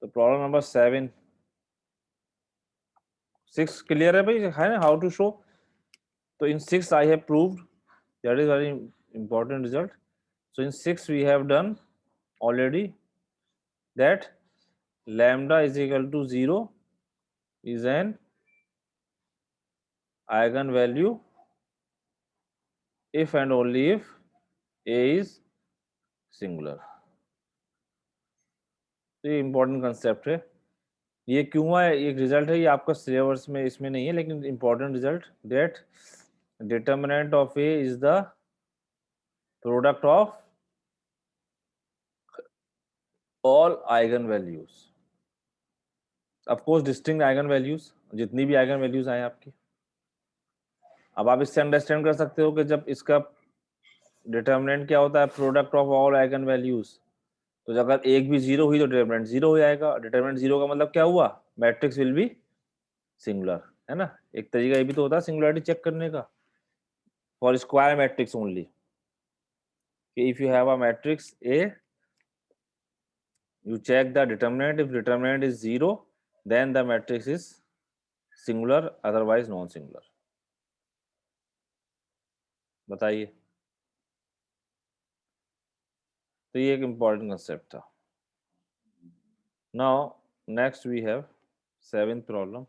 तो problem number 7 6 clear है भाई, है ना, हाउ टू शो। तो इन 6 I have proved, that is very important result. So in 6 we have done already that lambda is equal to 0 is an eigenvalue if and only if A is singular. तो ये important concept है। ये क्यों हुआ है, एक result है, ये आपका सिलेबस में इसमें नहीं है, लेकिन important result that determinant of A is the product of all eigen values. Of course distinct eigen values, जितनी भी आइगन वैल्यूज आए आपकी। अब आप इससे अंडरस्टैंड कर सकते हो कि जब इसका डिटर्मिनेंट क्या होता है, product of all eigen values, तो अगर एक भी जीरो हुई तो डिटर्मिनेंट जीरो हो जाएगा। डिटर्मिनेंट जीरो का मतलब क्या हुआ, मैट्रिक्स विल बी सिंगुलर, है ना। एक तरीका ये भी तो होता है सिंगुलरिटी चेक करने का फॉर स्क्वायर मैट्रिक्स ओनली, कि if you have a matrix A, you check the determinant, if determinant is 0 then the matrix is singular, otherwise non singular। बताइए, तो ये एक important concept था। Now next we have 7th problem।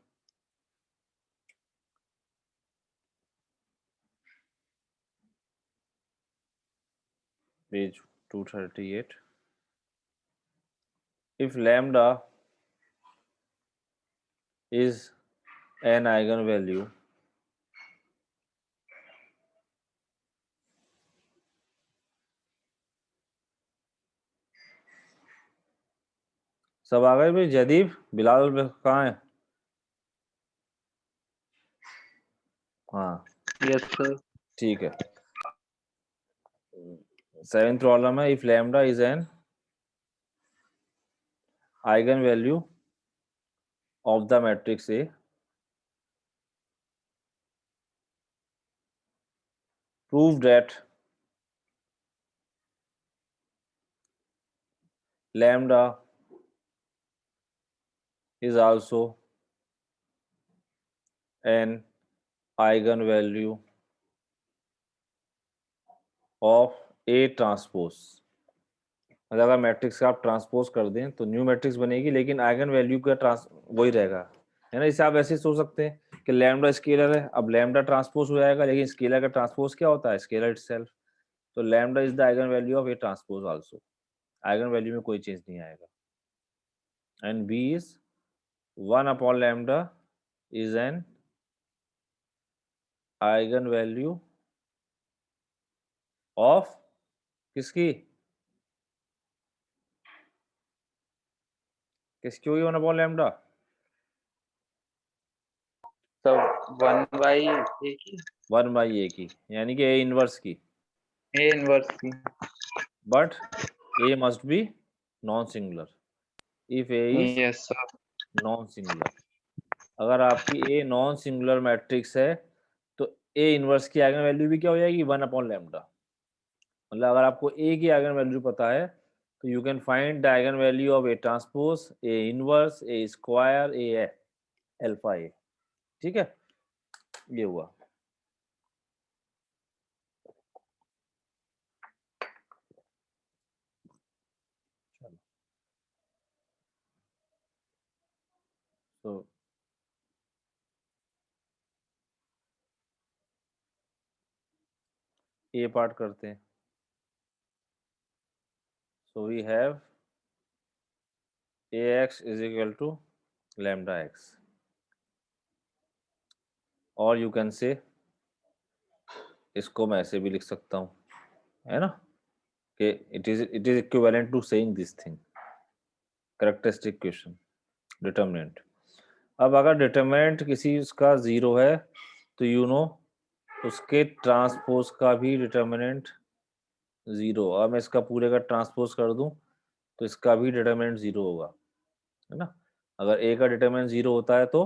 Page 238। if lambda is an eigenvalue सब आ गए भाई, जदीब बिलाल कहाँ है? हाँ यस सर। ठीक है। 7th प्रॉब्लम है, if lambda is N eigenvalue of the matrix A, prove that lambda is also an eigenvalue of A transpose. मतलब अगर मैट्रिक्स का आप ट्रांसपोज कर दें तो न्यू मैट्रिक्स बनेगी, लेकिन आइगन वैल्यू का वही रहेगा, है ना। इसे आप ऐसे सोच सकते हैं कि लैम्डा स्केलर है, अब लैम्डा ट्रांसपोज हो जाएगा, लेकिन स्केलर का ट्रांसपोज क्या होता है, स्केलर इटसेल्फ। तो lambda is the eigen value of A transpose also, eigenvalue में कोई चेंज नहीं आएगा। And B is 1 upon lambda is an eigen value of किसकी, किसकी होगी 1 अपॉन लैम्डा? तो 1/a की, 1/a की, यानी कि ए इनवर्स की। ए इनवर्स की। But A must be non singular if A is yes sir. Non singular. अगर आपकी ए नॉन सिंगुलर मैट्रिक्स है तो ए इनवर्स की आइगन वैल्यू भी क्या हो जाएगी, 1 अपॉन लैम्डा। मतलब अगर आपको ए की आइगन वैल्यू पता है तो you can find the eigen value of A transpose, A inverse, A square, A alpha A. ठीक है, ये हुआ। तो ये पार्ट करते हैं। So we have ax is equal to lambda x, और यू कैन से, इसको मैं ऐसे भी लिख सकता हूँ, है ना, कि it is equivalent to saying this thing, characteristic equation, determinant. अब अगर डिटर्मिनेंट किसी उसका 0 है तो यू नो उसके ट्रांसपोज का भी डिटर्मिनेंट 0। अब मैं इसका पूरे का ट्रांसपोज कर दूं तो इसका भी डिटर्मिनेंट 0 होगा, है ना। अगर ए का डिटर्मिनेंट 0 होता है तो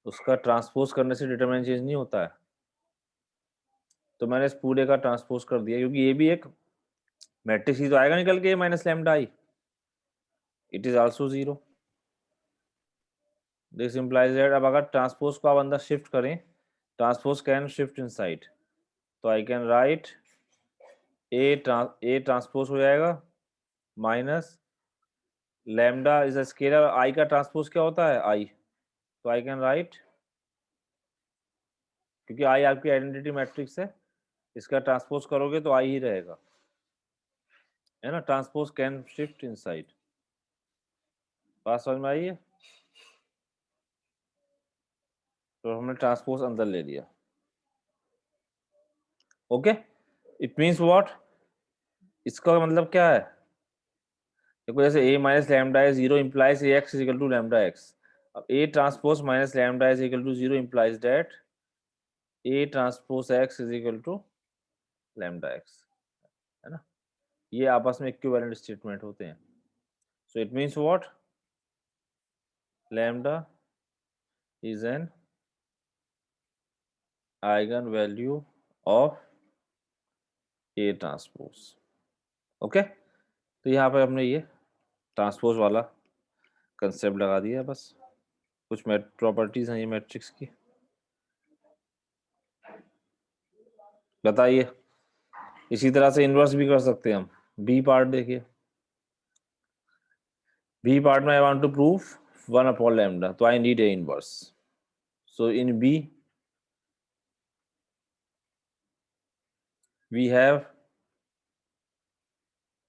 उसका ट्रांसपोज करने से डिटर्मिनेंट चेंज नहीं होता है। तो मैंने इस पूरे का ट्रांसपोज कर दिया, क्योंकि ये भी एक मैट्रिक्स ही तो आएगा निकल के, minus lambda I, it is also 0। This implies that अब अगर ट्रांसपोज को आप अंदर शिफ्ट करें, ट्रांसपोज कैन शिफ्ट इनसाइड, तो I can write A transpose हो जाएगा minus lambda is a scalar, I का ट्रांसपोज क्या होता है आई, तो आई कैन राइट, क्योंकि आई आपकी आइडेंटिटी मैट्रिक्स है, इसका ट्रांसपोज करोगे तो आई ही रहेगा, है ना। ट्रांसपोज कैन शिफ्ट इनसाइड, बात समझ में आई है। तो हमने ट्रांसपोज अंदर ले लिया, ओके। इट मीन्स व्हाट, इसका मतलब क्या है, देखो जैसे a माइनस लैम्डा है zero implies A X is equal to lambda X, अब a transpose minus lambda is equal to zero implies that a transpose x is equal to lambda X, है ना। ये आपस में इक्विवेलेंट स्टेटमेंट होते हैं। So it means what, lambda is an eigen value of a transpose, okay. तो यहाँ पर हमने ये ट्रांसपोज वाला कंसेप्ट लगा दिया, बस कुछ प्रॉपर्टीज हैं ये मैट्रिक्स की। बताइए, इसी तरह से इन्वर्स भी कर सकते हैं हम। बी पार्ट देखिए, बी पार्ट में I want to prove 1 upon lambda, तो I need A inverse. So in B we have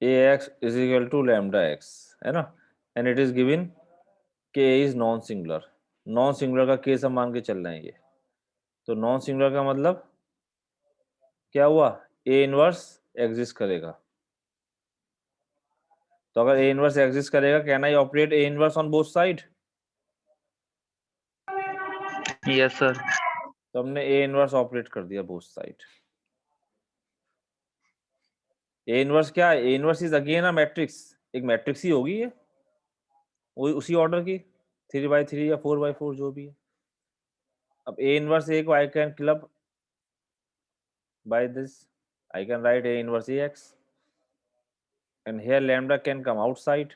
ax is equal to lambda x, है ना, एंड इट इज गिवन के is non singular, non singular का case हम मान के चल रहे हैं ये, तो नॉन सिंगुलर का मतलब क्या हुआ, ए इनवर्स एग्जिस्ट करेगा, तो अगर ए इनवर्स एग्जिस्ट करेगा can I operate A inverse on both side, yes sir. तो हमने ए इनवर्स ऑपरेट कर दिया बोथ साइड। ए इनवर्स क्या है, A inverse is again a matrix, एक मैट्रिक्स ही होगी ये, वो उसी ऑर्डर की 3 by 3 या 4 by 4 जो भी है। अब ए इनवर्स ए को I can club by this, I can write a inverse ax, and here lambda can come outside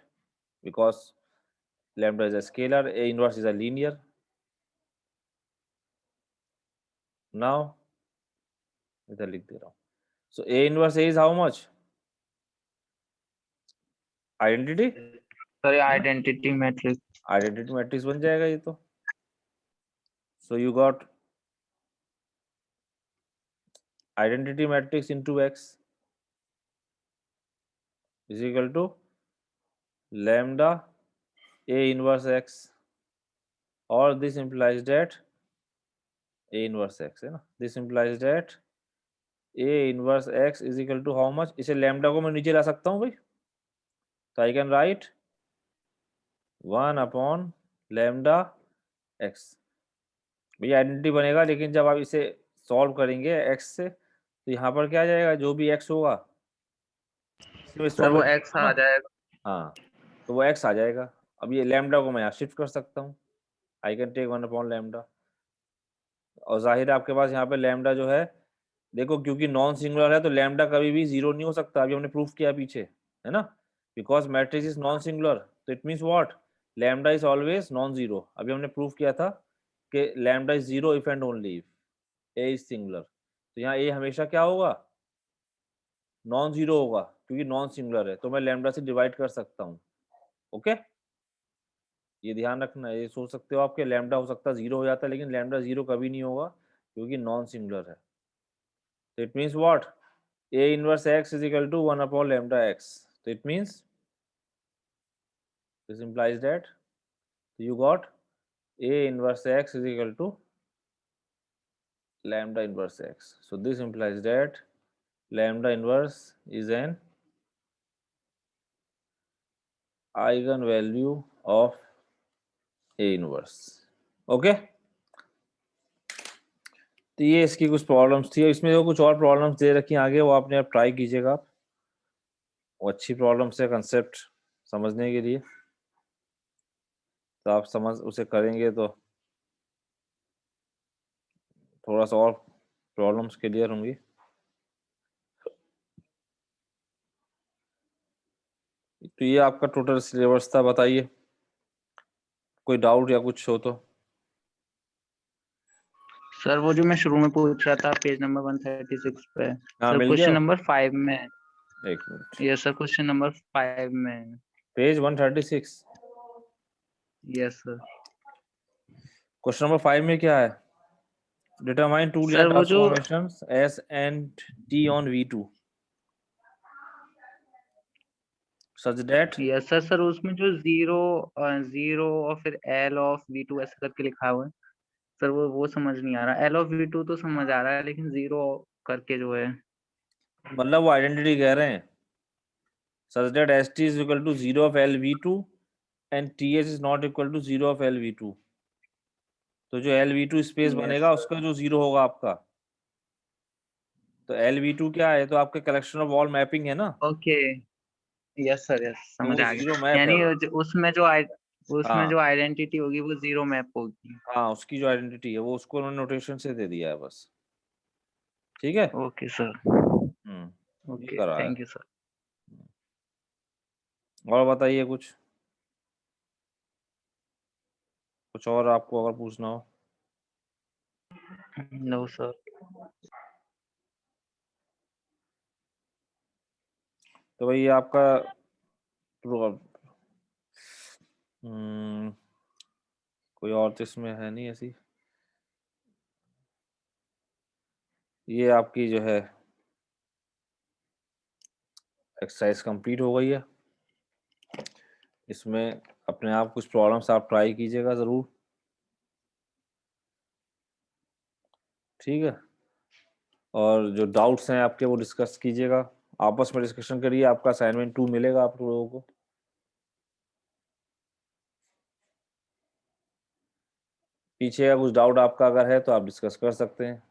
because lambda is a scalar, a inverse is a linear. Now इधर लिख दे रहा हूँ, so a inverse a is how much, identity, sir identity matrix. Identity matrix बन जाएगा ये तो। so you got identity matrix into x is equal to lambda a inverse x, or this implies that a inverse x, है ना, this implies that a inverse x is equal to how much, इसे lambda को मैं नीचे ला सकता हूँ भाई, तो I can right 1 upon lambda x, भैया आइडेंटिटी बनेगा, लेकिन जब आप इसे सॉल्व करेंगे एक्स से, तो यहाँ पर क्या आ जाएगा, जो भी एक्स होगा इसमें सर वो सॉल्व एक्स आ जाएगा। हाँ, तो वो एक्स आ जाएगा। अब ये लैम्डा को मैं यहाँ शिफ्ट कर सकता हूँ, I can take 1 upon lambda, और जाहिर है आपके पास यहाँ पे लैम्डा जो है, देखो क्योंकि नॉन सिंगुलर है तो लैम्डा कभी भी जीरो नहीं हो सकता, अभी हमने प्रूफ किया पीछे, है ना, because matrix is non singular, तो it means what, lambda is always non zero, अभी हमने प्रूफ किया था कि lambda is zero if and only if A is singular, तो यहाँ ए हमेशा क्या होगा, नॉन जीरो होगा, क्योंकि नॉन सिंगुलर है, तो मैं लैम्डा से डिवाइड कर सकता हूँ, ओके। ये ध्यान रखना, ये सोच सकते हो आपके लैम्डा हो सकता है जीरो हो जाता है, लेकिन लैम्डा जीरो कभी नहीं होगा क्योंकि नॉन सिंगुलर है, तो it means what, a inverse x is equal to 1 upon lambda x, so it means this implies that you got a inverse x is equal to lambda inverse x, so this implies that lambda inverse is an eigenvalue of a inverse, okay। तो ये इसकी कुछ problems थी, इसमें जो कुछ और problems they रखी हैं आगे, वो आपने आप ट्राई कीजिएगा आप, वो अच्छी प्रॉब्लम्स है कंसेप्ट समझने के लिए, तो आप समझ उसे करेंगे तो थोड़ा सा और प्रॉब्लम्स क्लियर होंगी। तो ये आपका टोटल सिलेबस था, बताइए कोई डाउट या कुछ हो तो? सर वो जो मैं शुरू में पूछ रहा था पेज नंबर 136 पे, हाँ, सर मिल गया। क्वेश्चन नंबर 5 में। एक minute, yes sir, question number 5 में। Page 136। Yes sir. Question number 5 में क्या है? डिटरमाइन टू लिनियर सर वो जो transformations S and T on V2 such that yes sir, sir उसमें जो जीरो और फिर एल ऑफ V2 ऐसे करके लिखा हुआ है सर, वो समझ नहीं आ रहा। एल ऑफ V2 तो समझ आ रहा है, लेकिन जीरो करके जो है। मतलब वो आइडेंटिटी कह रहे हैं, such that ST is equal to 0 of LV2 and TH is not equal to 0 of LV2। तो जो LV2 स्पेस यस बनेगा उसका जो जीरो होगा आपका, तो LV2 क्या है? तो आपके कलेक्शन ऑफ वॉल मैपिंग है ना, ओके। यस सर, यस तो समझ वो आ जीरो गया। मैप है यानी वो। उसमें हाँ जो आइडेंटिटी होगी वो जीरो मैप होगी। हाँ, उसकी जो आइडेंटिटी है वो उसको उन्होंने नोटेशन से दे दिया है बस। ठीक है। Okay sir. ये ओके, करा है। Thank you sir. और बताइए कुछ, कुछ और आपको अगर पूछना हो। No sir. तो भाई ये आपका हम्म, कोई और तो इसमें है नहीं ऐसी। ये आपकी जो है एक्सरसाइज कंप्लीट हो गई है। इसमें अपने आप कुछ प्रॉब्लम्स आप ट्राई कीजिएगा ज़रूर। ठीक है। और जो डाउट्स हैं आपके वो डिस्कस कीजिएगा, आपस में डिस्कशन करिए। आपका असाइनमेंट 2 मिलेगा आप लोगों को। पीछे का कुछ डाउट आपका अगर है तो आप डिस्कस कर सकते हैं।